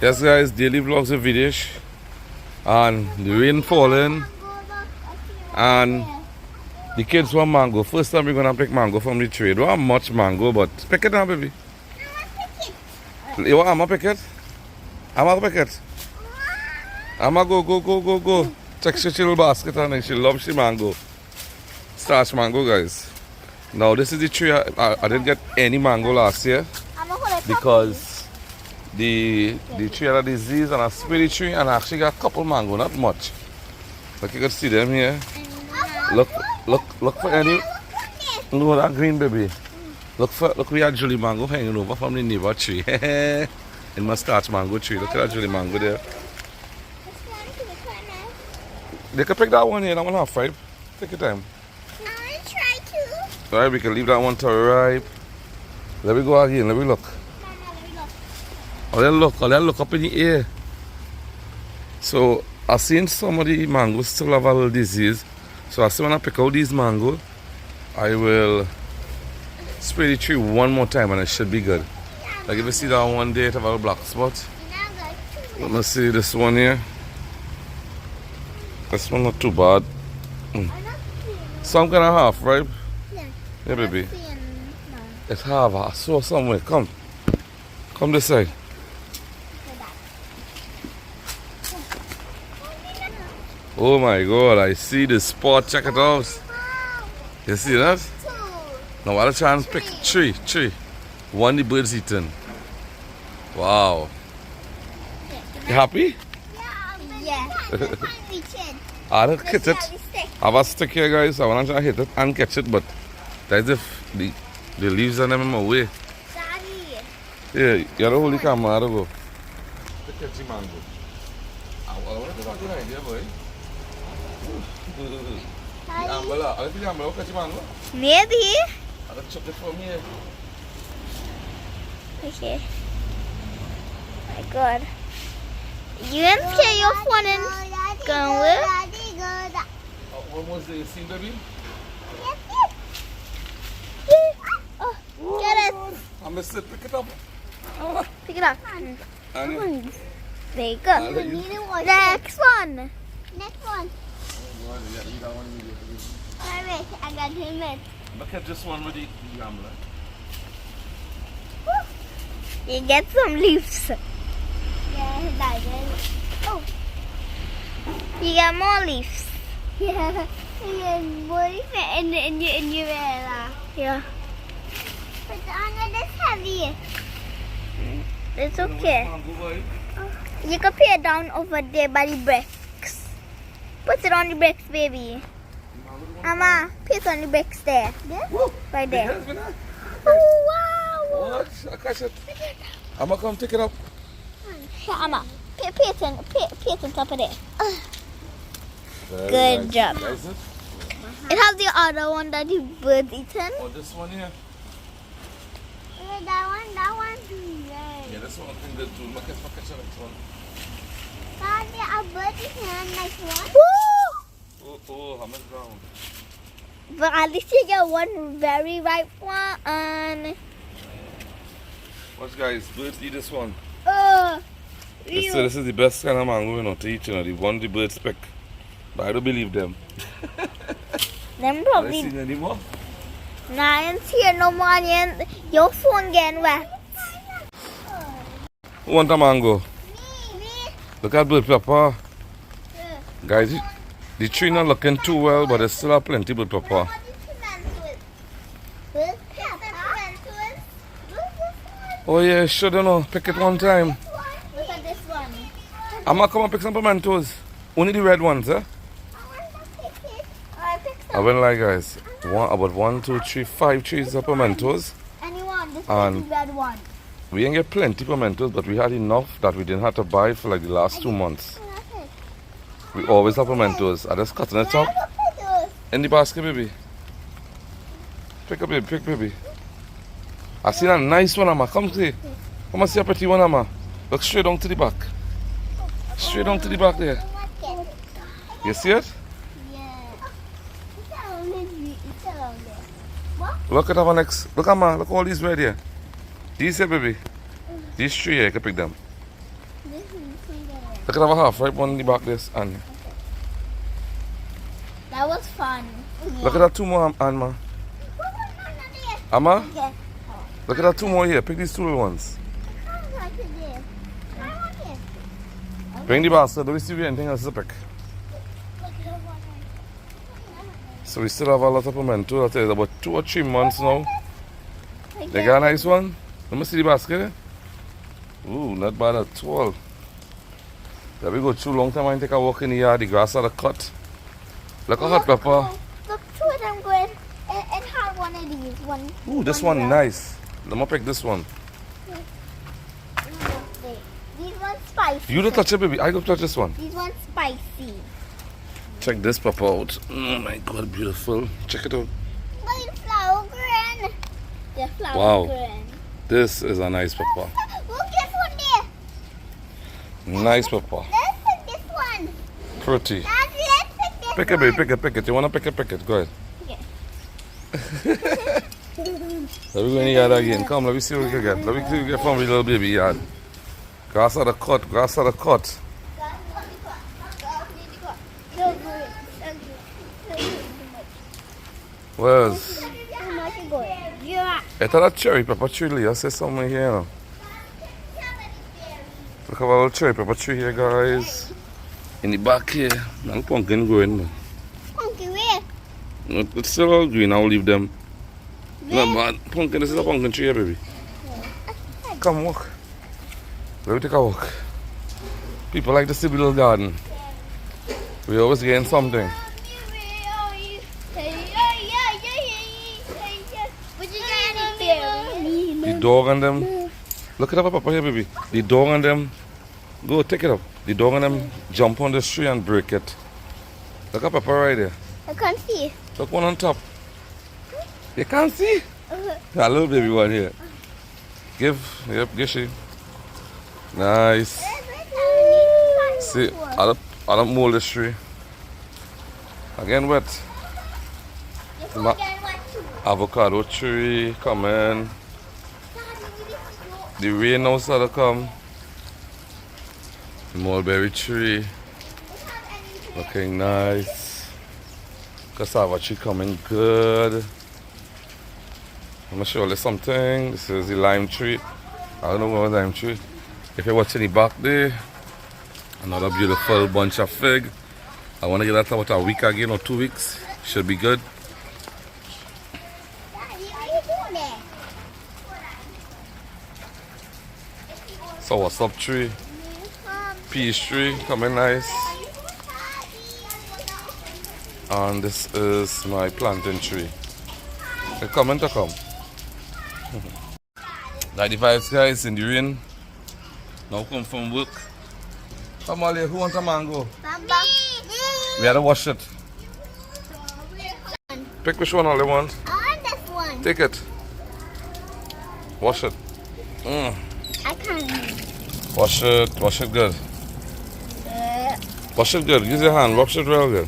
Yes guys, daily vlogs with Videsh. And the rain falling and the kids want mango. First time we're gonna pick mango from the tree. Don't have much mango, but pick it now, baby. You want I'ma pick it? I'ma pick it. I'ma go. Check she little basket and she loves the mango. Starch mango, guys. Now this is the tree. I didn't get any mango last year because the tree had a disease and I sprayed the tree and I actually got a couple mango, not much. Like you can see them here. Look for any. Look at that green, baby. Look we had Julie mango hanging over from the neighbor tree. In my starch mango tree. Look at that Julie mango there. They can pick that one here, that one half ripe. Take your time. I want to try too. Alright, we can leave that one to ripe. Let me go again, let me look. Mama, let me look. Oh, then look up in the air. So I seen some of the mangoes still have a little disease. So I say when I pick out these mangoes, I will spray the tree one more time and it should be good. Like if you see that one there, it have a little black spot. Let me see this one here. This one not too bad. Some kind of half, right? Yeah, baby. It's half. I saw somewhere. Come this side. Oh my God! I see the spot. Check it out. You see that? Now what a chance pick tree. One the birds eating. Wow. You happy? Yeah. I'll hit it. I have a stick here, guys. I want to hit it and catch it, but that's if the leaves are in my way. Daddy. Yeah, you gotta hold the camera. I go. Catch the mango. I want to go to idea, boy. The umbrella. I think the umbrella catch the mango. Maybe. I'll chop it from here. Okay. My God. You can play your phone and go with. Almost there. You see, baby? Oh, get it. I'm gonna sit. Pick it up. Pick it up. And There you go. Next one. Next one. Wait, I got him. look at this one with the umbrella. You get some leaves. Yeah, oh. You get more leaves. Yeah. You get more leaves in your yeah. But the other is heavy. It's okay. You can put it down over there by the bricks. Put it on the bricks, baby. Mama, put it on the bricks there. Whoa. Right there. Oh, Oh, wow. what? I catch it. I'm gonna come take it up. Here, Amma. Put it on top of there. Very Good nice. job. That is it? It has the other one that the bird eaten. Oh, this one here. That one. Yeah, this one I think that too. Look at the next one. Daddy, a bird eaten next one. Oh, how much ground? But at least you get one very ripe one. Watch, guys, birds eat this one. Real. This is the best kind of mango, to eat, the one the birds pick. But I don't believe them. Them Have probably. you seen any more? Nah, I ain't here no more. And your phone getting wet. Who want a mango? Me. Look at bird pepper. Guys, the tree not looking too well, but there's still plenty bird pepper. Oh yeah, sure, don't know. Pick it one time. Look at this one. I'm gonna come and pick some pimentos. Only the red ones, eh? I picked I went like, guys, about 1, 2, 3, 5 trees of pimentos. anyone. This is And- the red one. We didn't get plenty pimentos, but we had enough that we didn't have to buy for like the last 2 months. We always have pimentos. I just cutting it up in the basket, baby. Pick up, baby. Pick, baby. I seen a nice one, Amma. Come see. Come and see a pretty one, Amma. Look straight down to the back. Straight down to the back there. You see it? Look at our next. Look, Amma. Look all these right here. These here, baby. These three here, you can pick them. This one there. Look at have a half ripe one in the back this and That was fun. look at that two more Anma. Amma, Okay. look at that two more here. Pick these two little ones. Bring the basket. Do we see anything else to pick? So we still have a lot of pimento. That is about 2 or 3 months now. They got a nice one. Let me see the basket. Ooh, not bad at all. There we go. Too long time I take a walk in the yard. The grass are cut. Look at hot pepper. Look, two of them good. And have one of these. One. Ooh, this one nice. Let me pick this one. These ones spicy. You don't touch it, baby. I go touch this one. These ones spicy. Check this pepper out. Oh my god, beautiful. Check it out. But it's flower green. The flower Wow. green. This is a nice pepper. Look, this one there. Nice pepper. Let's pick this one. Pretty. Daddy, let's pick this Pick it, one. baby. Pick it. You want to pick it? Go ahead. Okay. Let me go in the yard again. Come, let me see what we can get. Let me see what we get from the little baby yard. Grass are the cut. Grass are the cut. Where's... It's a cherry pepper tree. I see somewhere here. Look at our little cherry pepper tree here, guys. In the back here. And pumpkin growing. Man. Monkey, where? It's still all green. I'll leave them. No, man. Pumpkin, this is a pumpkin tree here, baby. Come walk. Let me take a walk. People like to see the little garden. We always getting something. The dog and them. Look at that papa here, baby. The dog and them. Go take it up. The dog and them jump on the tree and break it. Look at papa right there. I can't see. Look one on top. You can't see? A little baby one here. Give she. Nice. See, I don't mold this tree. Again wet. Avocado tree coming. The rain now started to come. The mulberry tree. Looking nice. Cassava tree coming good. I'm gonna show you something. This is the lime tree. I don't know what lime tree. If you're watching the back there, another beautiful bunch of fig. I want to get that about a week again or 2 weeks. Should be good. So what's up tree? Peach tree coming nice. And this is my plantain tree. They're coming to come. 95 guys in the rain. Now come from work. Come on, who wants a mango? We had to wash it. Pick which one all you want. I want this one. Take it. Wash it. I can't. Wash it. Wash it good. Wash it good. Use your hand. Wash it real good.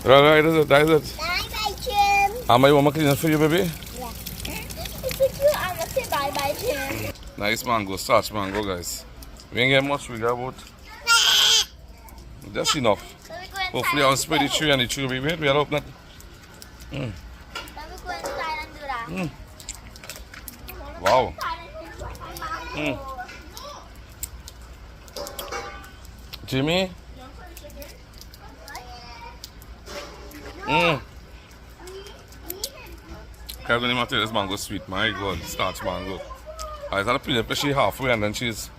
Right, that's it. That's it. Bye-bye, Jim. Amma, you want me to clean it for you, baby? It's a cute. I'm going to say bye-bye, Jim. Nice mango. Starch mango, guys. We ain't get much. We got about... That's enough. So we go inside. Hopefully I'll spray the tree and the tree will be made. We are open it. Then we go inside and do that. Wow. Jimmy? I'm going to tell this mango sweet. My God, starch mango. I had to peel it, she halfway and then she's...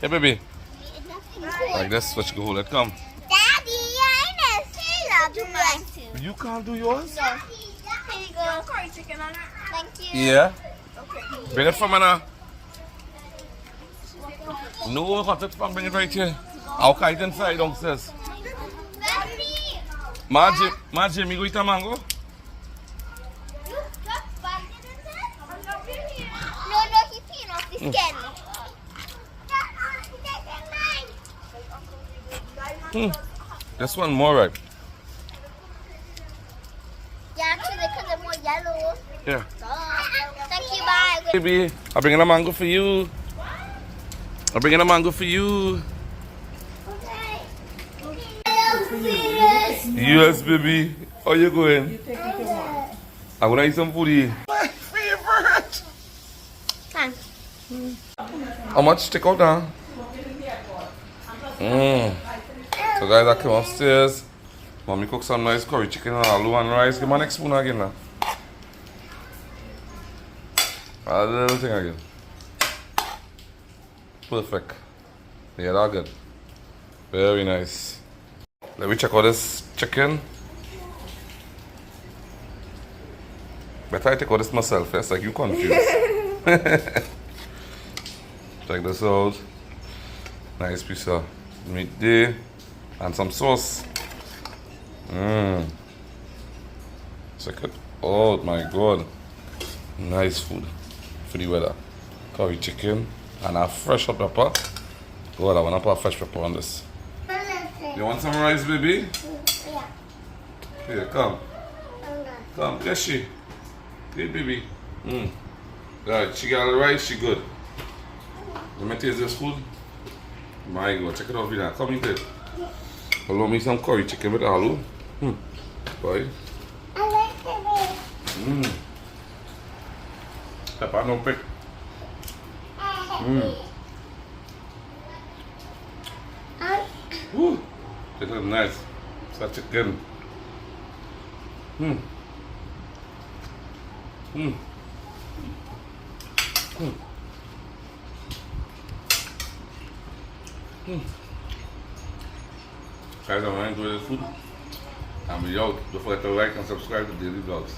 Hey, baby. Like this, what you can hold it. Come. Daddy, I know. Do mine too. You can't do yours? Here you go. Curry chicken on it. Thank you. Yeah. Bring it from me now. No, hot it from bring it right here. I'll kite inside downstairs. Jimmy, go eat a mango. No, he's peeing off the skin. This one more ripe. Yeah, actually, because they're more yellow. Yeah. Thank you, bye. Baby, I'm bringing a mango for you. I'm bringing a mango for you. Okay. Yes, baby. How you going? I'm gonna eat some foodie. My favorite. Thanks. How much? Take out now. So guys, I came upstairs. Mommy cooked some nice curry chicken and aloo and rice. Give me next spoon again now. A little thing again. Perfect. Yeah, that's good. Very nice. Let me check out this chicken. Better I take out this myself first, like you confused. Check this out. Nice piece of meat there. And some sauce. Check it out, my god. Nice food for the weather. Curry chicken and a fresh hot pepper. God, I want to put a fresh pepper on this. You want some rice, baby? Yeah. Here, come. Come, yes, she. Hey, baby. Right, she got the rice, she good. Let me taste this food. My god, check it out, Vina. Come eat it. Allow me some curry chicken with aloo. Boy. I like it. Pepper no pick. Woo. This is nice. It's chicken. Guys, I want to enjoy this food. I'm out. Don't forget to like and subscribe to Daily Vlogs.